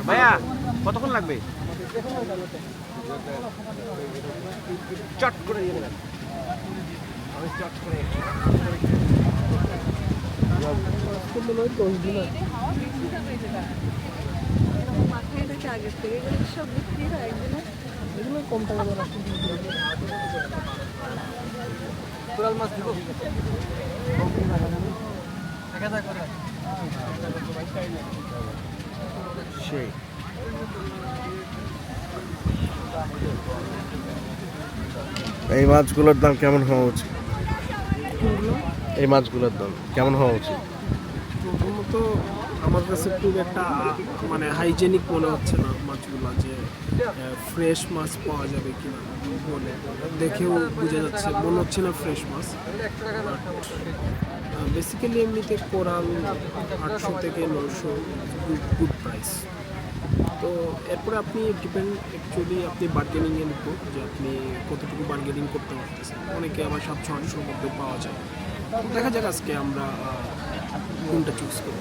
ভাইয়া কতক্ষণ লাগবে? চট করে দিয়ে দেবেন। আমি চট করে কম টাকা কোরাল মাছ দিব। সেই এই মাছগুলোর দাম কেমন হওয়া উচিত? এই মাছগুলোর দাম কেমন হওয়া উচিত? প্রথমত আমার কাছে খুব একটা মানে হাইজেনিক মনে হচ্ছে না মাছগুলো, যে ফ্রেশ মাছ পাওয়া যাবে কিনা বলে দেখেও বোঝা যাচ্ছে, মনে হচ্ছে না ফ্রেশ মাছ। বেসিক্যালি এমনিতে কোরাল 800 থেকে 900 গুড প্রাইস। তো এরপরে আপনি ডিপেন্ড অ্যাকচুয়ালি আপনি বার্গেনিংয়ের উপর, যে আপনি কতটুকু বার্গেনিং করতে পারতেছেন। অনেকে আবার 700-800 মধ্যে পাওয়া যায়। দেখা যাক আজকে আমরা কোনটা চুজ করি।